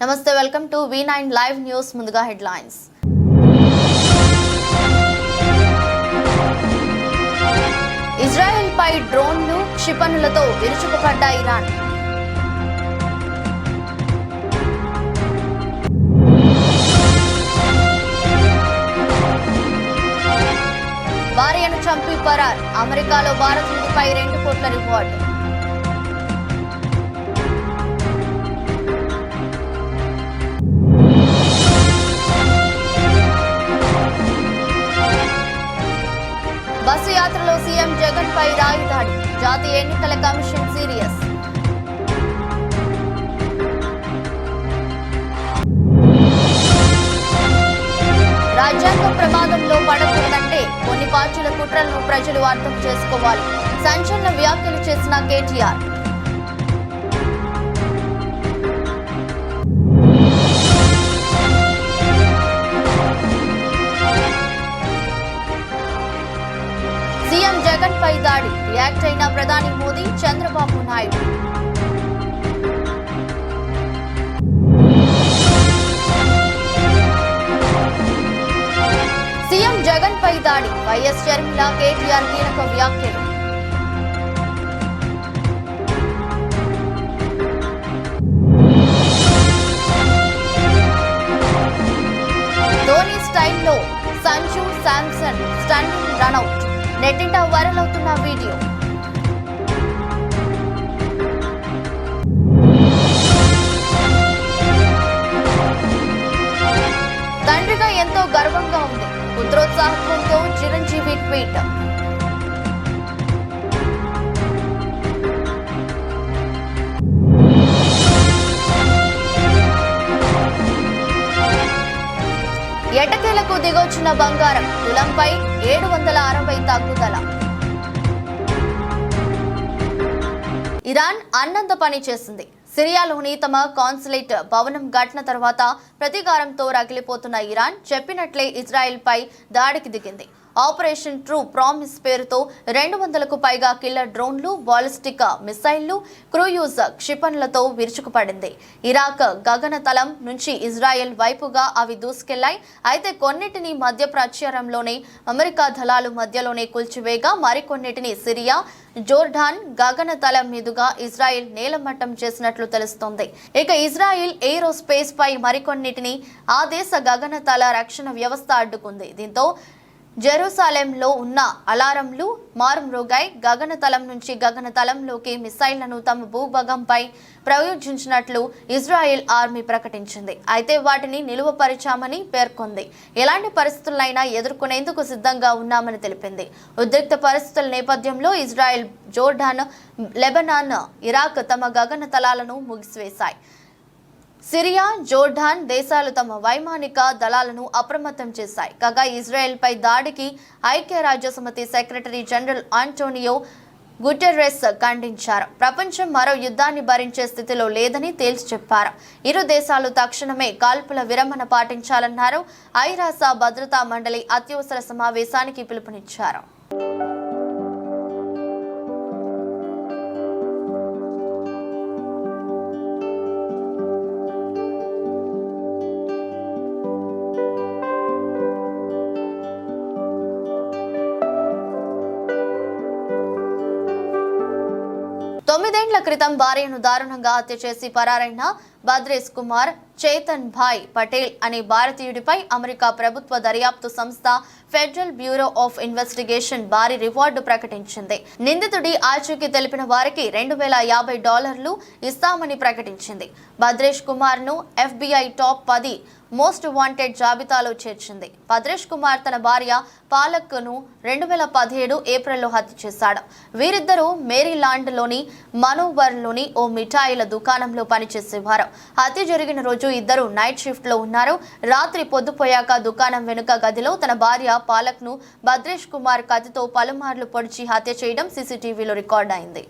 నమస్తే welcome to V9 live news ముందుగా headlines Israel పై డ్రోన్లు క్షిపణులతో విరుచుకుపడ్డ ఇరాన్ భార్యను చంపి పరార్ అమెరికాలో భారతీయుడిపై 2 కోట్ల రివార్డు బస్సు యాత్రలో సీఎం జగన్ పై రాయి దాడి జాతీయ ఎన్నికల కమిషన్ సీరియస్ రాజ్యాంగం ప్రమాదంలో పడకూడదంటే కొన్ని పార్టీల కుట్రలను ప్రజలు అర్థం చేసుకోవాలి సంచలన వ్యాఖ్యలు చేసిన కేటీఆర్ సీఎం జగన్ పై దాడి రియాక్ట్ అయిన ప్రధాని మోదీ చంద్రబాబు నాయుడు సీఎం జగన్ పై దాడి వైఎస్ షర్మిల కేటీఆర్ కీలక వ్యాఖ్యలు ధోని స్టైల్లో సంజు శాంసన్ స్టన్నింగ్ రన్అట్ నెట్టింట వైరల్ అవుతున్న వీడియో తండ్రిగా ఎంతో గర్వంగా ఉంది పుత్రోత్సాహంతో చిరంజీవి ట్వీట్ ఎటకేలకు దిగొచ్చిన బంగారం తులంపై 760 తగ్గుదల ఇరాన్ అన్నంత పని చేసింది సిరియాలోని తమ కాన్సులేట్ భవనం ఘటన తర్వాత ప్రతీకారంతో రగిలిపోతున్న ఇరాన్ చెప్పినట్లే ఇజ్రాయెల్ పై దాడికి దిగింది ఆపరేషన్ ట్రూ ప్రామిస్ పేరుతో 200కు పైగా కిల్లర్ డ్రోన్లు బాలిస్టిక్ మిసైళ్లు క్రూయూజ్ క్షిపణులతో విరుచుకుపడింది ఇరాక్ గగనతలం నుంచి ఇజ్రాయెల్ వైపుగా అవి దూసుకెళ్లాయి అయితే కొన్నిటిని మధ్య ప్రాచ్యంలోనే అమెరికా దళాలు మధ్యలోనే కూల్చివేయగా మరికొన్నిటిని సిరియా జోర్డాన్ గగనతలం మీదుగా ఇజ్రాయెల్ నేలమట్టం చేసినట్లు తెలుస్తోంది ఇక ఇజ్రాయెల్ ఏరోస్పేస్ పై మరికొన్నిటిని ఆ దేశ గగనతల రక్షణ వ్యవస్థ అడ్డుకుంది దీంతో జెరూసలేంలో ఉన్న అలారంలు మారుమ్రోగాయి గగనతలం నుంచి గగనతలంలోకి మిసైళ్లను తమ భూభాగంపై ప్రయోగించినట్లు ఇజ్రాయెల్ ఆర్మీ ప్రకటించింది అయితే వాటిని నిలువపరిచామని పేర్కొంది ఎలాంటి పరిస్థితులైనా ఎదుర్కొనేందుకు సిద్ధంగా ఉన్నామని తెలిపింది ఉద్రిక్త పరిస్థితుల నేపథ్యంలో ఇజ్రాయెల్ జోర్డాన్ లెబనాన్ ఇరాక్ తమ గగనతలాలను ముగిసివేశాయి సిరియా జోర్డాన్ దేశాలు తమ వైమానిక దళాలను అప్రమత్తం చేశాయి కాగా ఇజ్రాయెల్ పై దాడికి ఐక్యరాజ్యసమితి సెక్రటరీ జనరల్ ఆంటోనియో గుటెర్రెస్ ఖండించారు ప్రపంచం మరో యుద్ధాన్ని భరించే స్థితిలో లేదని తేల్చి చెప్పారు ఇరు దేశాలు తక్షణమే కాల్పుల విరమణ పాటించాలన్నారు ఐరాస భద్రతా మండలి అత్యవసర సమావేశానికి పిలుపునిచ్చారు తొమ్మిదేండ్ల క్రితం భార్యను దారుణంగా హత్య చేసి పరారైన బద్రేష్ కుమార్ చేతన్ భాయ్ పటేల్ అనే భారతీయుడిపై అమెరికా ప్రభుత్వ దర్యాప్తు సంస్థ ఫెడరల్ బ్యూరో ఆఫ్ ఇన్వెస్టిగేషన్ భారీ రివార్డు ప్రకటించింది నిందితుడి ఆచూకీ తెలిపిన వారికి $2,050 ఇస్తామని ప్రకటించింది బద్రేష్ కుమార్ ను FBI టాప్ 10 మోస్ట్ వాంటెడ్ జాబితాలో చేర్చింది భద్రేష్ కుమార్ తన భార్య పాలక్ ను 2017 ఏప్రిల్లో హత్య చేశాడు వీరిద్దరూ మేరీలాండ్ లోని మనోవర్ లోని ఓ మిఠాయిల దుకాణంలో పనిచేసేవారు హత్య జరిగిన రోజు ఇద్దరు నైట్ షిఫ్ట్ లో ఉన్నారు రాత్రి పొద్దుపోయాక దుకాణం వెనుక గదిలో తన భార్య పాలక్ ను భద్రేష్ కుమార్ కత్తితో పలుమార్లు పొడిచి హత్య చేయడం సీసీటీవీలో రికార్డ్ అయింది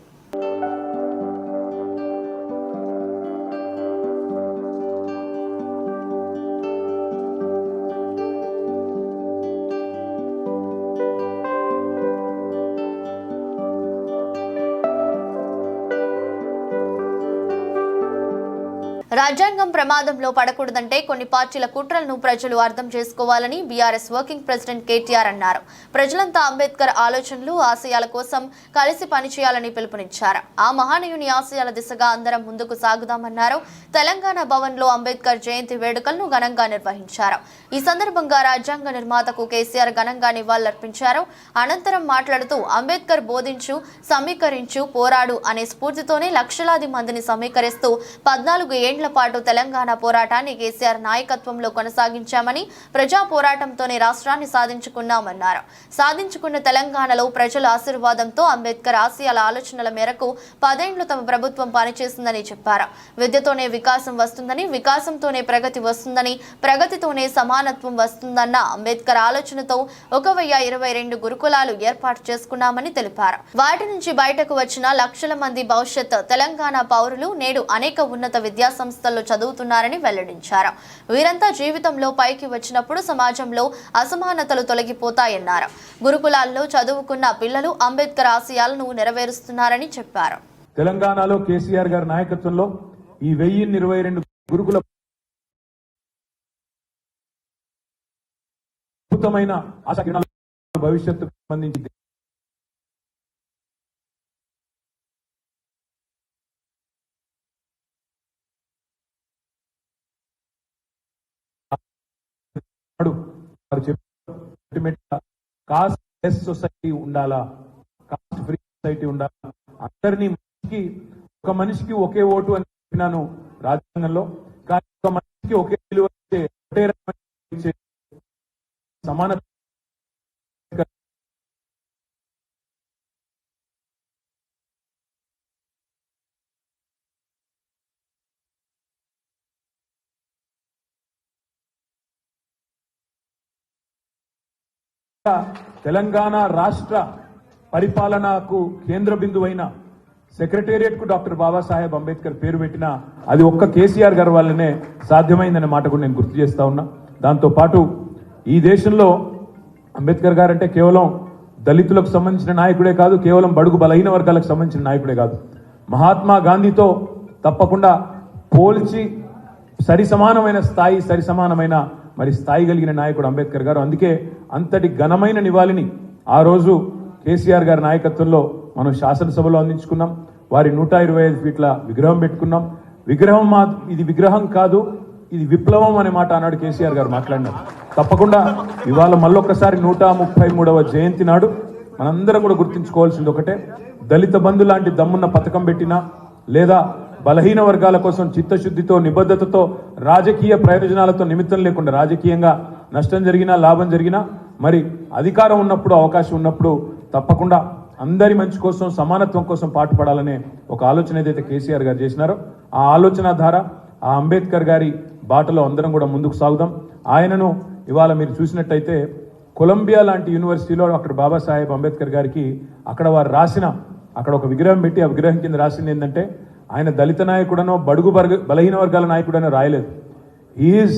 రాజ్యాంగం ప్రమాదంలో పడకూడదంటే కొన్ని పార్టీల కుట్రలను ప్రజలు అర్థం చేసుకోవాలని బీఆర్ఎస్ వర్కింగ్ ప్రెసిడెంట్ కేటీఆర్ అన్నారు. ప్రజలంతా అంబేద్కర్ ఆలోచనలు, ఆశయాల కోసం కలిసి పనిచేయాలని పిలుపునిచ్చారు. ఆ మహానీయుని ఆశయాల దిశగా అందరం ముందుకు సాగుదామన్నారు. తెలంగాణ భవన్లో అంబేద్కర్ జయంతి వేడుకలను ఘనంగా నిర్వహించారు. ఈ సందర్భంగా రాజ్యాంగ నిర్మాతకు కేసీఆర్ ఘనంగా నివాళులర్పించారు. అనంతరం మాట్లాడుతూ అంబేద్కర్ బోధించు, సమీకరించు, పోరాడు అనే స్ఫూర్తితోనే లక్షలాది మందిని సమీకరిస్తూ 14 ఏళ్ల పాటు తెలంగాణ పోరాటాన్ని కేసీఆర్ నాయకత్వంలో కొనసాగించామని, ప్రజా పోరాటంతోనే రాష్ట్రాన్ని సాధించుకున్నామన్నారు. సాధించుకున్న తెలంగాణలో ప్రజల ఆశీర్వాదంతో అంబేద్కర్ ఆశయాల ఆలోచనల మేరకు 10 ఏళ్లు తమ ప్రభుత్వం పనిచేసిందని చెప్పారు. విద్యతోనే వికాసం వస్తుందని, వికాసంతోనే ప్రగతి వస్తుందని, ప్రగతితోనే సమానత్వం వస్తుందన్న అంబేద్కర్ ఆలోచనతో 1022 గురుకులాలు ఏర్పాటు చేసుకున్నామని తెలిపారు. వాటి నుంచి బయటకు వచ్చిన లక్షల మంది భవిష్యత్ తెలంగాణ పౌరులు నేడు అనేక ఉన్నత విద్యా సంస్థల్లో చదువుతున్నారని వెల్లడించారు. వీరంతా జీవితంలో పైకి వచ్చినప్పుడు సమాజంలో అసమానతలు తొలగిపోతాయన్నారు. గురుకులాల్లో చదువుకున్న పిల్లలు అంబేద్కర్ ఆశయాలను నెరవేరుస్తున్నారని చెప్పారు. తెలంగాణలో కేసీఆర్ గారి నాయకత్వంలో ఈ 1022 గురుకుల అద్భుతమైన భవిష్యత్తు సంబంధించి కాస్ట్ లెస్ సొసైటీ ఉండాలా, కాస్ట్ ఫ్రీ సొసైటీ ఉండాలా, అందరినీ ఒక మనిషికి ఒకే ఓటు అని చెప్పినాను రాజ్యాంగంలో. కానీ ఒక మనిషికి ఒకే విలువ సమానత తెలంగాణ రాష్ట్ర పరిపాలనకు కేంద్ర బిందువైన సెక్రటేరియట్ కు డాక్టర్ బాబాసాహెబ్ అంబేద్కర్ పేరు పెట్టిన అది ఒక్క కేసీఆర్ గారి వల్లనే సాధ్యమైందనే మాట కూడా నేను గుర్తు చేస్తా ఉన్నా. దాంతో పాటు ఈ దేశంలో అంబేద్కర్ గారు అంటే కేవలం దళితులకు సంబంధించిన నాయకుడే కాదు, కేవలం బడుగు బలహీన వర్గాలకు సంబంధించిన నాయకుడే కాదు, మహాత్మా గాంధీతో తప్పకుండా పోల్చి సరిసమానమైన స్థాయి కలిగిన నాయకుడు అంబేద్కర్ గారు. అందుకే అంతటి ఘనమైన నివాళిని ఆ రోజు కేసీఆర్ గారి నాయకత్వంలో మనం శాసనసభలో అందించుకున్నాం. వారి 125 ఫీట్ల విగ్రహం పెట్టుకున్నాం. ఇది విగ్రహం కాదు, ఇది విప్లవం అనే మాట అన్నాడు కేసీఆర్ గారు మాట్లాడినారు. తప్పకుండా ఇవాళ మళ్ళొక్కసారి 133వ జయంతి నాడు మనందరం కూడా గుర్తుంచుకోవాల్సింది ఒకటే, దళిత బంధు లాంటి దమ్మున్న పథకం పెట్టినా లేదా బలహీన వర్గాల కోసం చిత్తశుద్ధితో, నిబద్ధతతో, రాజకీయ ప్రయోజనాలతో నిమిత్తం లేకుండా రాజకీయంగా నష్టం జరిగినా లాభం జరిగినా మరి అధికారం ఉన్నప్పుడు, అవకాశం ఉన్నప్పుడు తప్పకుండా అందరి మంచి కోసం, సమానత్వం కోసం పాటుపడాలనే ఒక ఆలోచన ఏదైతే కేసీఆర్ గారు చేసినారో ఆ ఆలోచన ద్వారా ఆ అంబేద్కర్ గారి బాటలో అందరం కూడా ముందుకు సాగుదాం. ఆయనను ఇవాళ మీరు చూసినట్టయితే కొలంబియా లాంటి యూనివర్సిటీలో డాక్టర్ బాబాసాహెబ్ అంబేద్కర్ గారికి అక్కడ ఒక విగ్రహం పెట్టి ఆ విగ్రహం కింద రాసింది ఏంటంటే ఆయన దళిత నాయకుడనో బడుగు బలహీన వర్గాల నాయకుడనో రాయలేదు. Is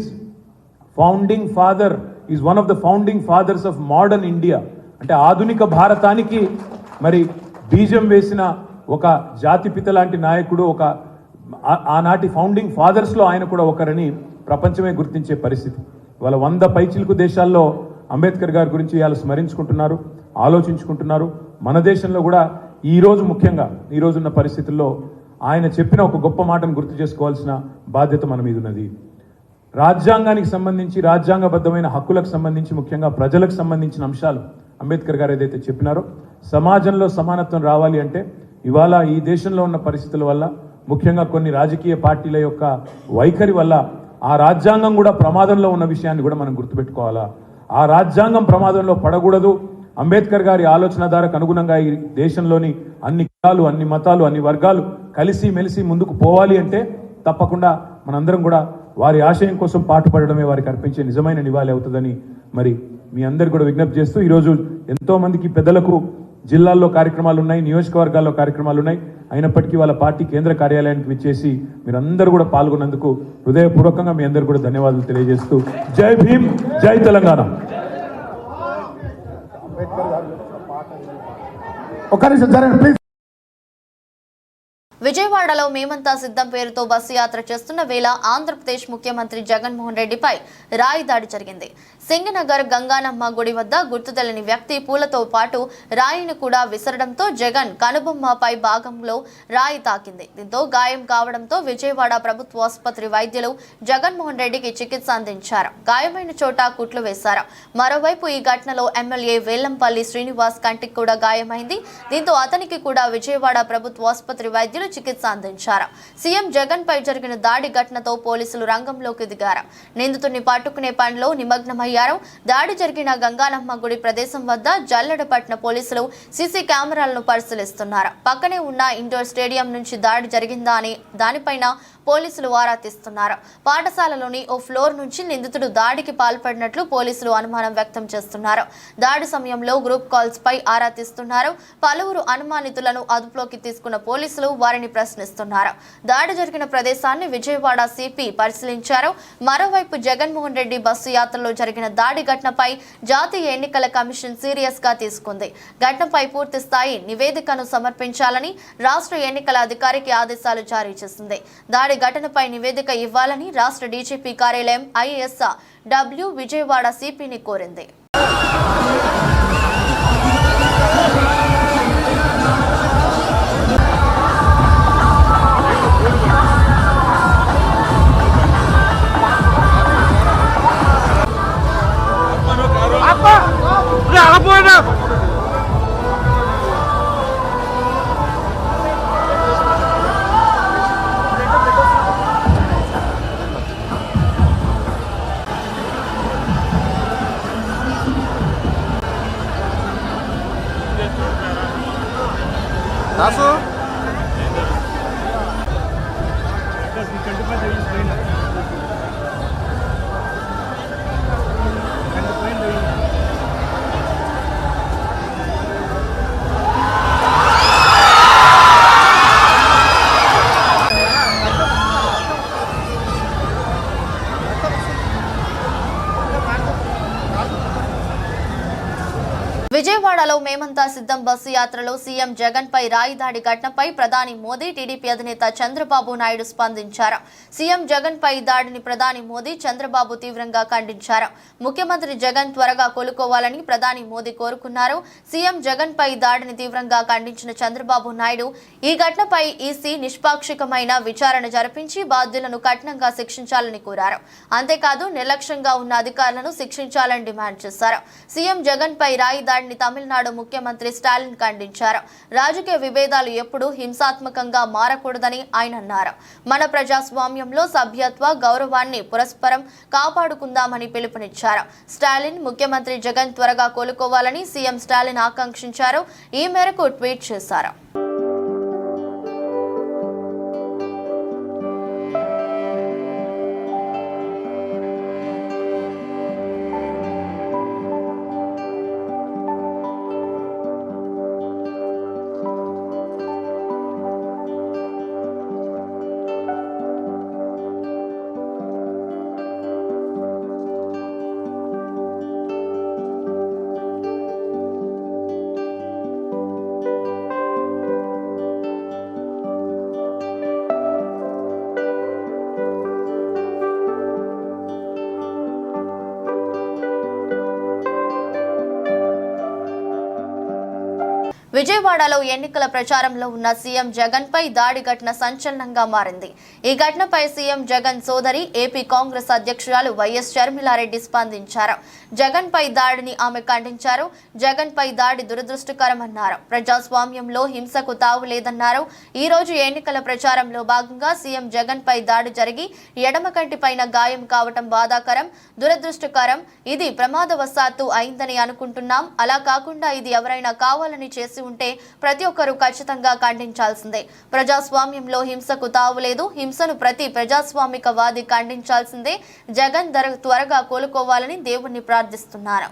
one of the founding fathers of modern India. అంటే ఆధునిక భారతానికి మరి బీజం వేసిన ఒక జాతిపిత లాంటి నాయకుడు, ఆనాటి ఫౌండింగ్ ఫాదర్స్ లో ఆయన కూడా ఒకరని ప్రపంచమే గుర్తించే పరిస్థితి. వాళ్ళ 100 పైచిలుకు దేశాల్లో అంబేద్కర్ గారి గురించి ఇవాళ స్మరించుకుంటున్నారు, ఆలోచించుకుంటున్నారు. మన దేశంలో కూడా ముఖ్యంగా ఈ రోజున్న పరిస్థితుల్లో ఆయన చెప్పిన ఒక గొప్ప మాటను గుర్తు చేసుకోవాల్సిన బాధ్యత మన మీద ఉన్నది. రాజ్యాంగానికి సంబంధించి, రాజ్యాంగబద్ధమైన హక్కులకు సంబంధించి, ముఖ్యంగా ప్రజలకు సంబంధించిన అంశాలు అంబేద్కర్ గారు ఏదైతే చెప్పినారో సమాజంలో సమానత్వం రావాలి అంటే ఇవాళ ఈ దేశంలో ఉన్న పరిస్థితుల వల్ల, ముఖ్యంగా కొన్ని రాజకీయ పార్టీల యొక్క వైఖరి వల్ల ఆ రాజ్యాంగం కూడా ప్రమాదంలో ఉన్న విషయాన్ని కూడా మనం గుర్తుపెట్టుకోవాలా. ఆ రాజ్యాంగం ప్రమాదంలో పడకూడదు. అంబేద్కర్ గారి ఆలోచన ధారకు అనుగుణంగా ఈ దేశంలోని అన్ని కులాలు, అన్ని మతాలు, అన్ని వర్గాలు కలిసి మెలిసి ముందుకు పోవాలి అంటే తప్పకుండా మనందరం కూడా వారి ఆశయం కోసం పాటుపడడమే వారికి అర్పించే నిజమైన నివాళి అవుతుందని మరి మీ అందరు కూడా విజ్ఞప్తి చేస్తూ, ఈరోజు ఎంతో మందికి పెద్దలకు జిల్లాల్లో కార్యక్రమాలు ఉన్నాయి, నియోజకవర్గాల్లో కార్యక్రమాలు ఉన్నాయి. అయినప్పటికీ వాళ్ళ పార్టీ కేంద్ర కార్యాలయానికి విచ్చేసి మీరందరూ కూడా పాల్గొన్నందుకు హృదయపూర్వకంగా మీ అందరు కూడా ధన్యవాదాలు తెలియజేస్తూ జై భీమ్, జై తెలంగాణ. ఒక నిమిషం జరగండి ప్లీజ్. విజయవాడలో మేమంతా సిద్ధం పేరుతో బస్సు యాత్ర చేస్తున్న వేళ ఆంధ్రప్రదేశ్ ముఖ్యమంత్రి జగన్మోహన్ రెడ్డిపై రాయి దాడి జరిగింది. సింగనగర్ గంగానమ్మ గుడి వద్ద గుర్తు తెలియని వ్యక్తి పూలతో పాటు రాయిని కూడా విసరడంతో జగన్ కనుబొమ్మపై భాగంలో రాయి తాకింది. దీంతో గాయం కావడంతో విజయవాడ ప్రభుత్వ ఆసుపత్రి వైద్యులు జగన్మోహన్ రెడ్డికి చికిత్స అందించారు. గాయమైన చోట కుట్లు వేశారు. మరోవైపు ఈ ఘటనలో ఎమ్మెల్యే వేలంపల్లి శ్రీనివాస్ కంటికి కూడా గాయమైంది. దీంతో అతనికి కూడా విజయవాడ ప్రభుత్వ ఆసుపత్రి వైద్యులు చికిత్స అందించారు. సీఎం జగన్ పై జరిగిన దాడి ఘటనతో పోలీసులు రంగంలోకి దిగారు. నిందితుడిని పట్టుకునే పనిలో నిమగ్నమయ్యారు. దాడి జరిగిన గంగానమ్మ గుడి ప్రదేశం వద్ద జల్లెడపట్టిన పోలీసులు సీసీ కెమెరాలను పరిశీలిస్తున్నారు. పక్కనే ఉన్న ఇండోర్ స్టేడియం నుంచి దాడి జరిగిందా అని దానిపైన పోలీసులు ఆరా తీస్తున్నారు. పాఠశాలలోని ఓ ఫ్లోర్ నుంచి నిందితుడు దాడికి పాల్పడినట్లు పోలీసులు అనుమానం వ్యక్తం చేస్తున్నారు. దాడి సమయంలో గ్రూప్ కాల్స్ పై ఆరా తీస్తున్నారు. పలువురు అనుమానితులను అదుపులోకి తీసుకున్న పోలీసులు వారిని ప్రశ్నిస్తున్నారు. దాడి జరిగిన ప్రదేశాన్ని విజయవాడ సిపి పరిశీలించారు. మరోవైపు జగన్మోహన్ రెడ్డి బస్సు యాత్రలో జరిగిన దాడి ఘటనపై జాతీయ ఎన్నికల కమిషన్ సీరియస్ గా తీసుకుంది. ఘటనపై పూర్తి స్థాయి నివేదికను సమర్పించాలని రాష్ట్ర ఎన్నికల అధికారికి ఆదేశాలు జారీ చేసింది. దాడి ఘటనపై నివేదిక ఇవ్వాలని రాష్ట్ర డీజీపీ కార్యాలయం ఐఏఎస్ డబ్ల్యూ విజయవాడ సిపిని కోరింది. Tasu? విజయవాడలో మేమంతా సిద్ధం బస్సు యాత్రలో సీఎం జగన్ పై రాయి దాడి ఘటనపై ప్రధాని మోదీ, టీడీపీ అధినేత చంద్రబాబు నాయుడు స్పందించారు. సీఎం జగన్ పై దాడిని ప్రధాని మోదీ, చంద్రబాబు తీవ్రంగా ఖండించారు. ముఖ్యమంత్రి జగన్ త్వరగా కోలుకోవాలని ప్రధాని మోదీ కోరుకున్నారు. సీఎం జగన్ పై దాడిని తీవ్రంగా ఖండించిన చంద్రబాబు నాయుడు ఈ ఘటనపై ఈసీ నిష్పాక్షికమైన విచారణ జరిపించి బాధ్యులను కఠినంగా శిక్షించాలని కోరారు. అంతేకాదు నిర్లక్ష్యంగా ఉన్న అధికారులను శిక్షించాలని డిమాండ్ చేశారు. సీఎం జగన్ పై రాయి దాడిని తమిళనాడు ముఖ్యమంత్రి స్టాలిన్ ఖండించారు. రాజకీయ విభేదాలు ఎప్పుడూ హింసాత్మకంగా మారకూడదని ఆయన అన్నారు. మన ప్రజాస్వామ్యంలో సభ్యత్వ గౌరవాన్ని పరస్పరం కాపాడుకుందామని పిలుపునిచ్చారు. స్టాలిన్ ముఖ్యమంత్రి జగన్ త్వరగా కోలుకోవాలని సీఎం స్టాలిన్ ఆకాంక్షించారు. ఈ మేరకు ట్వీట్ చేశారు. విజయవాడలో ఎన్నికల ప్రచారంలో ఉన్న సీఎం జగన్ పై దాడి ఘటన సంచలనంగా మారింది. ఈ ఘటనపై సీఎం జగన్ సోదరి ఏపీ కాంగ్రెస్ అధ్యక్షురాలు వైఎస్ షర్మిలారెడ్డి స్పందించారు. జగన్ పై దాడిని ఆమె ఖండించారు. జగన్ పై దాడి దురదృష్టకరమన్నారు. ప్రజాస్వామ్యంలో హింసకు తావు లేదన్నారు. ఈ రోజు ఎన్నికల ప్రచారంలో భాగంగా సీఎం జగన్ పై దాడి జరిగి ఎడమ కంటి పైన గాయం కావటం బాధాకరం, దురదృష్టకరం. ఇది ప్రమాదవశాత్తు అయిందని అనుకుంటున్నాం. అలా కాకుండా ఇది ఎవరైనా కావాలని చేసి ఉంటే ప్రతి ఒక్కరూ ఖచ్చితంగా ఖండించాల్సిందే. ప్రజాస్వామ్యంలో హింసకు తావులేదు. హింసను ప్రతి ప్రజాస్వామికవాది ఖండించాల్సిందే. జగన్ త్వరగా కోలుకోవాలని దేవుణ్ణి ప్రార్థిస్తున్నారు.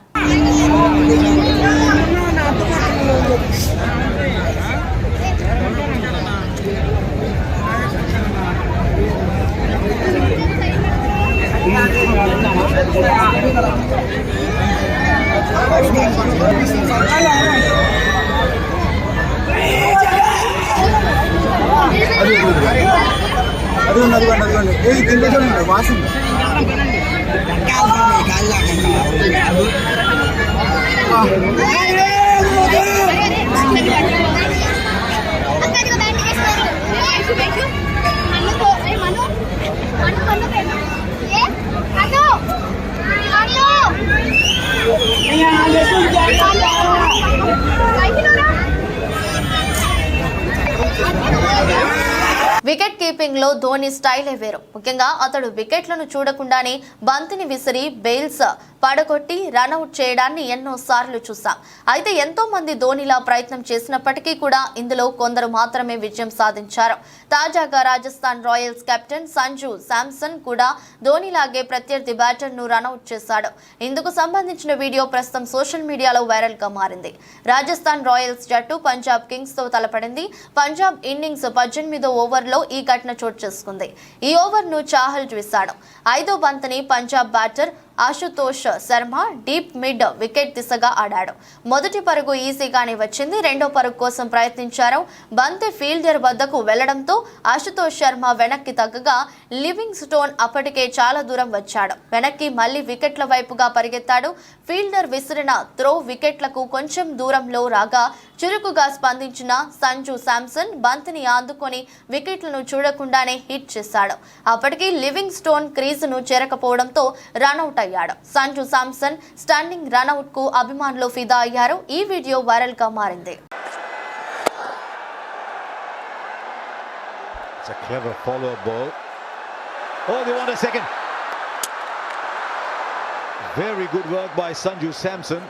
Hey, అదిగోండి ఏ దీంట్లో చూడండి వాసన వికెట్ కీపింగ్ లో ధోని స్టైలే వేరు. ముఖ్యంగా అతడు వికెట్లను చూడకుండానే బంతిని విసిరి బెయిల్స్ పడగొట్టి రన్అట్ చేయడాన్ని ఎన్నో సార్లు చూసాం. అయితే ఎంతో మంది ధోనిలా ప్రయత్నం చేసినప్పటికీ కూడా ఇందులో కొందరు మాత్రమే విజయం సాధించారు. తాజాగా రాజస్థాన్ రాయల్స్ కెప్టెన్ సంజు శాంసన్ కూడా ధోనిలాగే ప్రత్యర్థి బ్యాటర్ ను రన్అట్ చేశాడు. ఇందుకు సంబంధించిన వీడియో ప్రస్తుతం సోషల్ మీడియాలో వైరల్ గా మారింది. రాజస్థాన్ రాయల్స్ జట్టు పంజాబ్ కింగ్స్ తో తలపడింది. పంజాబ్ ఇన్నింగ్స్ 18వ ఓవర్లో ఈ ఘటన చోటు చేసుకుంది. ఈ ఓవర్ ను చాహల్ చూశాడు. 5వ బంతిని Punjab batter Ashutosh Sharma deep mid wicket దిశగా ఆడాడు. మొదటి పరుగు ఈజీగానే వచ్చింది. రెండో పరుగు కోసం ప్రయత్నించారు. బంతి ఫీల్డర్ వద్దకు వెళ్లడంతో ఆశుతోష్ శర్మ వెనక్కి తగ్గగా లివింగ్ స్టోన్ అప్పటికే చాలా దూరం వచ్చాడు. వెనక్కి మళ్లీ వికెట్ల వైపుగా పరిగెత్తాడు. ఫీల్డర్ విసిరిన త్రో వికెట్లకు కొంచెం దూరంలో రాగా చురుకుగా స్పందించిన సంజు శాంసన్ బంతిని అందుకొని వికెట్లను చూడకుండానే హిట్ చేశాడు. అప్పటికి లివింగ్ స్టోన్ క్రీజును చేరకపోవడంతో రన్అట్ అయ్యాడు. సంజు శాంసన్ స్టాండింగ్ రన్అట్ కు అభిమానులు ఫిదా అయ్యారు. ఈ వీడియో వైరల్ గా మారింది. It's a clever follow ball. Oh, they want a second. Very good work by Sanju Samson.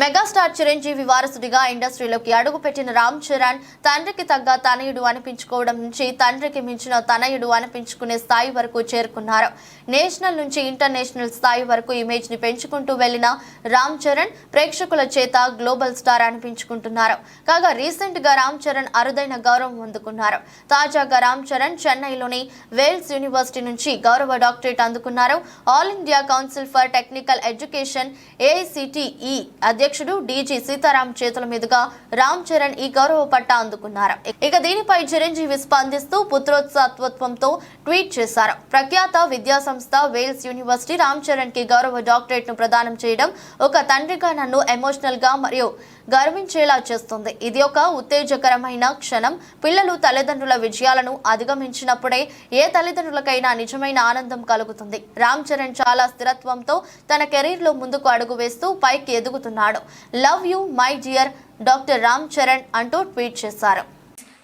Megastar Chiranjeevi వారసుడిగా ఇండస్ట్రీలోకి అడుగుపెట్టిన రామ్ చరణ్ తండ్రికి తగ్గ తనయుడు అనిపించుకోవడం నుంచి తండ్రికి మించిన తనయుడు అనిపించుకునే స్థాయి వరకు చేరుకున్నారు. నేషనల్ నుంచి ఇంటర్నేషనల్ స్థాయి వరకు ఇమేజ్ ని పెంచుకుంటూ వెళ్లిన రామ్ చరణ్ ప్రేక్షకుల చేత గ్లోబల్ స్టార్ అనిపించుకుంటున్నారు. కాగా రీసెంట్ గా రామ్ చరణ్ అరుదైన గౌరవం అందుకున్నారు. తాజాగా రామ్ చరణ్ చెన్నైలోని వేల్స్ యూనివర్సిటీ నుంచి గౌరవ డాక్టరేట్ అందుకున్నారు. All India council for technical education AICTE అధ్యక్షుడు DG సీతారాం చేతుల మీదుగా రామ్ చరణ్ ఈ గౌరవ పట్టా అందుకున్నారు. ఇక దీనిపై చిరంజీవి స్పందిస్తూ పుత్రోత్సాహత్వంతో ట్వీట్ చేశారు. ప్రఖ్యాత విద్యా సంస్థ వేల్స్ యూనివర్సిటీ రామ్ చరణ్ కి గౌరవ డాక్టరేట్ ను ప్రదానం చేయడం ఒక తండ్రిగా నన్ను ఎమోషనల్ గా మరియు గర్వించేలా చేస్తుంది. ఇది ఒక ఉత్తేజకరమైన క్షణం. పిల్లలు తల్లిదండ్రుల విజయాలను అధిగమించినప్పుడే ఏ తల్లిదండ్రులకైనా నిజమైన ఆనందం కలుగుతుంది. రామ్ చరణ్ చాలా స్థిరత్వంతో తన కెరీర్ లో ముందుకు అడుగు వేస్తూ పైకి ఎదుగుతున్నాడు. Love you my dear doctor Ram Charan అంటూ ట్వీట్ చేశారు.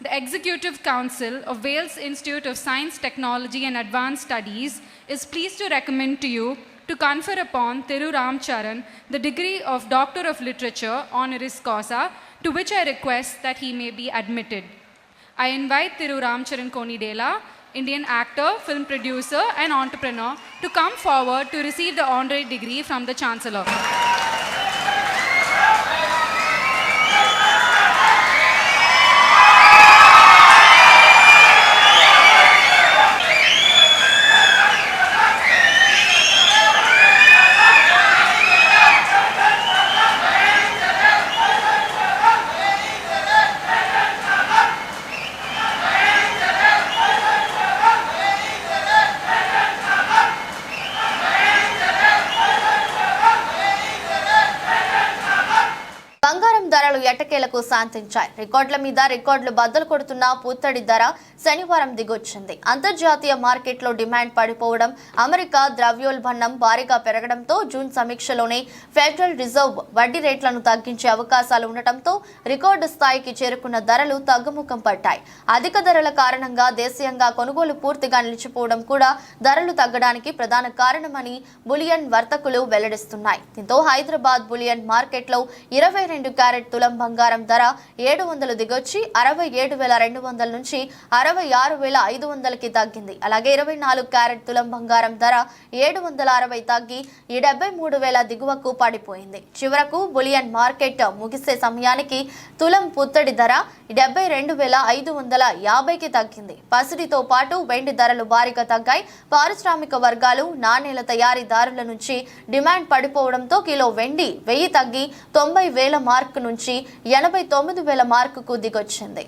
The Executive Council of Wales Institute of Science, Technology and Advanced Studies is pleased to recommend to you to confer upon Thiru Ram Charan the degree of Doctor of Literature honoris causa, to which I request that he may be admitted. I invite Thiru Ram Charan Konidela, Indian actor, film producer and entrepreneur, to come forward to receive the honorary degree from the Chancellor. బంగారం ధరలు ఎట్టకేలకు శాంతించాయి. రికార్డుల మీద రికార్డులు బద్దలు కొడుతున్న పుత్తడి ధర శనివారం దిగొచ్చింది. అంతర్జాతీయ మార్కెట్లో డిమాండ్ పడిపోవడం, అమెరికా ద్రవ్యోల్బణం భారీగా పెరగడంతో జూన్ సమీక్షలోనే ఫెడరల్ రిజర్వ్ వడ్డీ రేట్లను తగ్గించే అవకాశాలు ఉండటంతో రికార్డు స్థాయికి చేరుకున్న ధరలు తగ్గుముఖం పట్టాయి. అధిక ధరల కారణంగా దేశీయంగా కొనుగోలు పూర్తిగా నిలిచిపోవడం కూడా ధరలు తగ్గడానికి ప్రధాన కారణమని బులియన్ వర్తకులు వెల్లడిస్తున్నాయి. దీంతో హైదరాబాద్ బులియన్ మార్కెట్లో 22 క్యారెట్ తులం బంగారం ధర 700 దిగొచ్చి 67,200 నుంచి 66,500కి తగ్గింది. అలాగే 24 క్యారెట్ తులం బంగారం ధర 760 తగ్గి 73,000 దిగువకు పడిపోయింది. చివరకు బులియన్ మార్కెట్ ముగిసే సమయానికి తులం పుత్తడి ధర 72,550కి తగ్గింది. పసిడితో పాటు వెండి ధరలు భారీగా తగ్గాయి. పారిశ్రామిక వర్గాలు, నాణేల తయారీదారుల నుంచి డిమాండ్ పడిపోవడంతో కిలో వెండి 1000 తగ్గి 90,000 మార్కు నుంచి 89,000 మార్కుకు దిగొచ్చింది.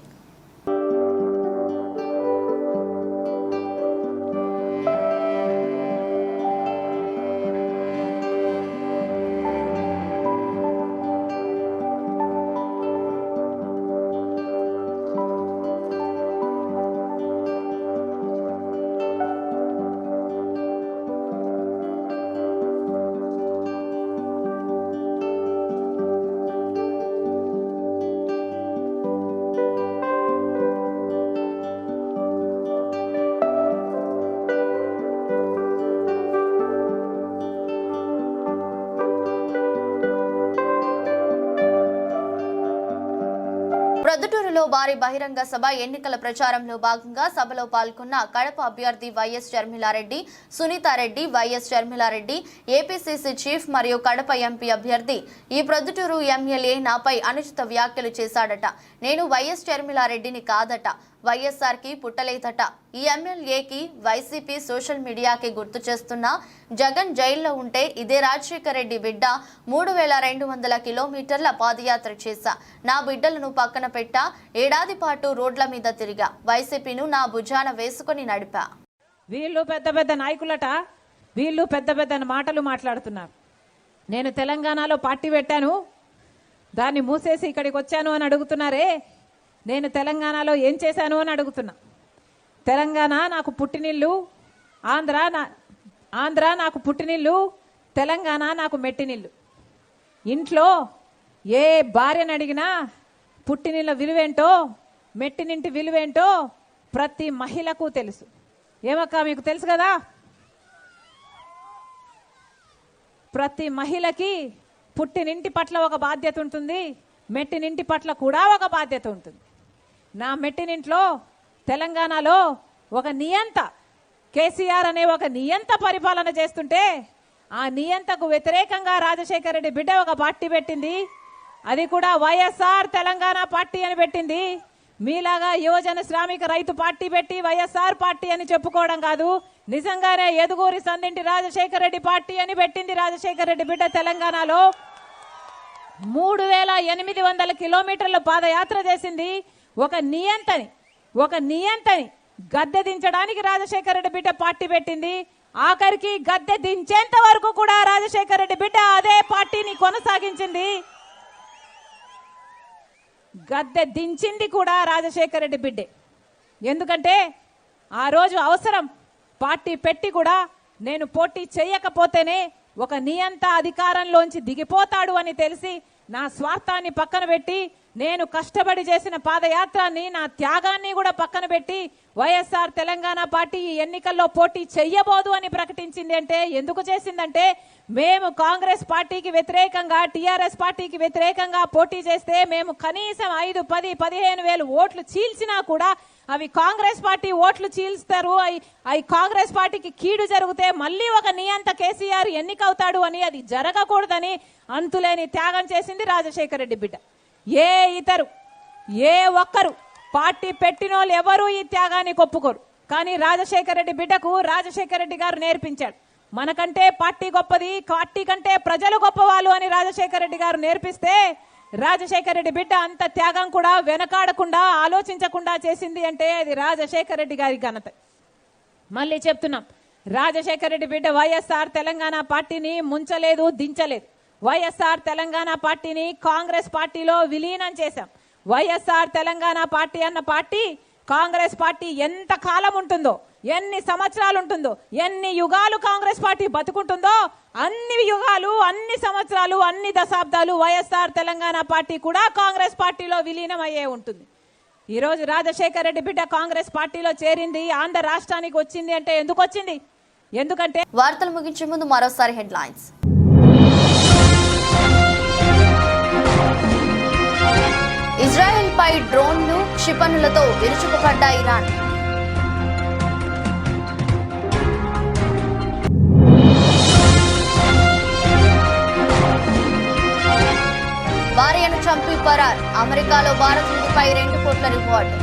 ప్రొద్దుటూరులో భారీ బహిరంగ సభ ఎన్నికల ప్రచారంలో భాగంగా సభలో పాల్గొన్న కడప అభ్యర్థి YS Sharmila Reddy, Sunitha Reddy, YS Sharmila Reddy, APCC chief మరియు కడప ఎంపీ అభ్యర్థి ఈ ప్రొద్దుటూరు ఎమ్మెల్యే నాపై అనుచిత వ్యాఖ్యలు చేశాడట. నేను వైఎస్ షర్మిలారెడ్డిని కాదట, వైఎస్ఆర్కి పుట్టలేదట. ఈ ఎమ్మెల్యేకి వైసీపీ సోషల్ మీడియాకి గుర్తు చేస్తున్న జగన్ జైల్లో ఉంటే ఇదే రాజశేఖర రెడ్డి బిడ్డ 3200 కిలోమీటర్ల పాదయాత్ర చేశా. నా బిడ్డలను పక్కన పెట్టా. ఏడాది పాటు రోడ్ల మీద తిరిగా. వైసీపీను నా భుజాన వేసుకొని నడిపా. వీళ్ళు పెద్ద పెద్ద నాయకులట, వీళ్ళు పెద్ద పెద్ద మాటలు మాట్లాడుతున్నారు. నేను తెలంగాణలో పార్టీ పెట్టాను, దాన్ని మూసేసి ఇక్కడికి వచ్చాను అని అడుగుతున్నారే. నేను తెలంగాణలో ఏం చేశాను అని అడుగుతున్నా. తెలంగాణ నాకు పుట్టినిల్లు, ఆంధ్ర నాకు పుట్టినిల్లు, తెలంగాణ నాకు మెట్టినిల్లు. ఇంట్లో ఏ భార్యను అడిగినా పుట్టినిళ్ళ విలువేంటో, మెట్టినింటి విలువేంటో ప్రతి మహిళకు తెలుసు. ఏమక్క మీకు తెలుసు కదా? ప్రతి మహిళకి పుట్టినింటి పట్ల ఒక బాధ్యత ఉంటుంది, మెట్టినింటి పట్ల కూడా ఒక బాధ్యత ఉంటుంది. నా మెట్టినింట్లో తెలంగాణలో ఒక నియంత కేసీఆర్ అనే ఒక నియంత పరిపాలన చేస్తుంటే ఆ నియంతకు వ్యతిరేకంగా రాజశేఖర రెడ్డి బిడ్డ ఒక పార్టీ పెట్టింది. అది కూడా వైఎస్ఆర్ తెలంగాణ పార్టీ అని పెట్టింది. మీలాగా యువజన శ్రామిక రైతు పార్టీ పెట్టి వైఎస్ఆర్ పార్టీ అని చెప్పుకోవడం కాదు, నిజంగానే ఎదుగూరి సందింటి రాజశేఖర రెడ్డి పార్టీ అని పెట్టింది రాజశేఖర రెడ్డి బిడ్డ. తెలంగాణలో 3800 కిలోమీటర్ల పాదయాత్ర చేసింది. ఒక నియంతని గద్దె దించడానికి రాజశేఖర రెడ్డి బిడ్డ పార్టీ పెట్టింది. ఆఖరికి గద్దె దించేంత వరకు కూడా రాజశేఖర రెడ్డి బిడ్డ అదే పార్టీని కొనసాగించింది. గద్దె దించింది కూడా రాజశేఖర రెడ్డి బిడ్డే. ఎందుకంటే ఆ రోజు అవసరం పార్టీ పెట్టి కూడా నేను పోటీ చేయకపోతేనే ఒక నియంత అధికారంలోంచి దిగిపోతాడు అని తెలిసి నా స్వార్థాన్ని పక్కన పెట్టి, నేను కష్టపడి చేసిన పాదయాత్రాన్ని, నా త్యాగాన్ని కూడా పక్కన పెట్టి వైఎస్ఆర్ తెలంగాణ పార్టీ ఈ ఎన్నికల్లో పోటీ చెయ్యబోదు అని ప్రకటించింది. అంటే ఎందుకు చేసిందంటే, మేము కాంగ్రెస్ పార్టీకి వ్యతిరేకంగా, టీఆర్ఎస్ పార్టీకి వ్యతిరేకంగా పోటీ చేస్తే మేము కనీసం 5, 10, 15 వేలు ఓట్లు చీల్చినా కూడా అవి కాంగ్రెస్ పార్టీ ఓట్లు చీల్స్తారు. అవి కాంగ్రెస్ పార్టీకి కీడు జరిగితే మళ్ళీ ఒక నియంత కేసీఆర్ ఎన్నికవుతాడు అని, అది జరగకూడదని అంతులేని త్యాగం చేసింది రాజశేఖర రెడ్డి బిడ్డ. ఏ ఒక్కరు పార్టీ పెట్టినోళ్ళు ఎవరు ఈ త్యాగాన్ని ఒప్పుకోరు. కానీ రాజశేఖర రెడ్డి బిడ్డకు రాజశేఖర రెడ్డి గారు నేర్పించాడు. మనకంటే పార్టీ గొప్పది, పార్టీ కంటే ప్రజలు గొప్పవాళ్ళు అని రాజశేఖర రెడ్డి గారు నేర్పిస్తే, రాజశేఖర రెడ్డి బిడ్డ అంత త్యాగం కూడా వెనకాడకుండా, ఆలోచించకుండా చేసింది అంటే అది రాజశేఖర రెడ్డి గారి ఘనత. మళ్ళీ చెప్తున్నాం, రాజశేఖర రెడ్డి బిడ్డ వైఎస్ఆర్ తెలంగాణ పార్టీని ముంచలేదు, దించలేదు. వైఎస్ఆర్ తెలంగాణ పార్టీని కాంగ్రెస్ పార్టీలో విలీనం చేశాం. వైఎస్ఆర్ తెలంగాణ పార్టీ అన్న పార్టీ కాంగ్రెస్ పార్టీ ఎంత కాలం ఉంటుందో, ఎన్ని సంవత్సరాలు ఉంటుందో, ఎన్ని యుగాలు కాంగ్రెస్ పార్టీ బతుకుంటుందో, అన్ని యుగాలు, అన్ని సంవత్సరాలు, అన్ని దశాబ్దాలు వైఎస్ఆర్ తెలంగాణ పార్టీ కూడా కాంగ్రెస్ పార్టీలో విలీనం అయ్యే ఉంటుంది. ఈరోజు రాజశేఖర రెడ్డి బిడ్డ కాంగ్రెస్ పార్టీలో చేరింది, ఆంధ్ర రాష్ట్రానికి వచ్చింది అంటే ఎందుకు వచ్చింది? ఎందుకంటే వార్తలు ముగించే ముందు మరోసారి హెడ్లైన్స్. ఇజ్రాయెల్ పై డ్రోన్లు, క్షిపణులతో విరుచుకుపడ్డ ఇరాన్. భార్యను చంపి పరార్. అమెరికాలో భారతీయుడిపై 2 కోట్ల రివార్డు.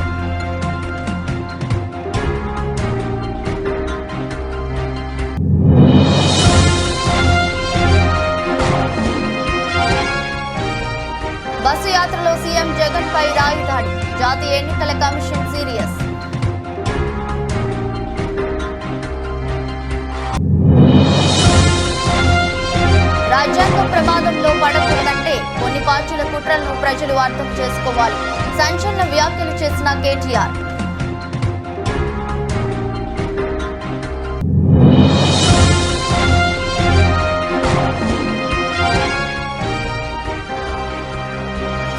బస్సు యాత్రలో సీఎం జగన్ పై రాయి దాడి. జాతీయ ఎన్నికల కమిషన్ సీరియస్. రాజ్యాంగం ప్రమాదంలో పడకూడదంటే కొన్ని పార్టీల కుట్రలను ప్రజలు అర్థం చేసుకోవాలి. సంచలన వ్యాఖ్యలు చేసిన కేటీఆర్.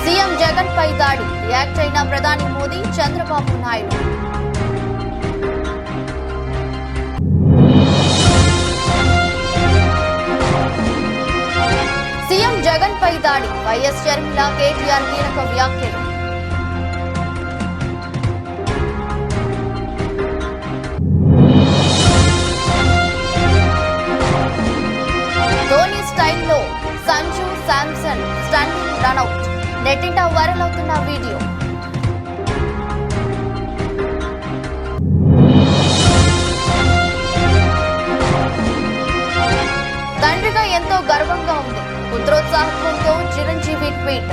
సీఎం జగన్ పై దాడి. రియాక్ట్ అయిన ప్రధాని మోదీ, చంద్రబాబు నాయుడు. సీఎం జగన్ పై దాడి. వైఎస్ షర్మిల, కేటీఆర్ కీలక వ్యాఖ్యలు. TV tweet.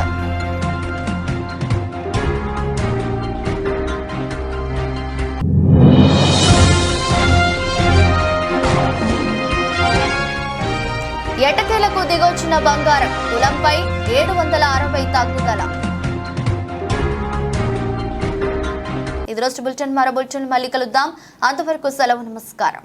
ఎటకేలకు దిగొచ్చిన బంగారం, తులంపై 760 తగ్గుదల. ఇది రోజు బులెటిన్. మరో బులెటిన్ మళ్ళీ కలుద్దాం. అంతవరకు సెలవు. నమస్కారం.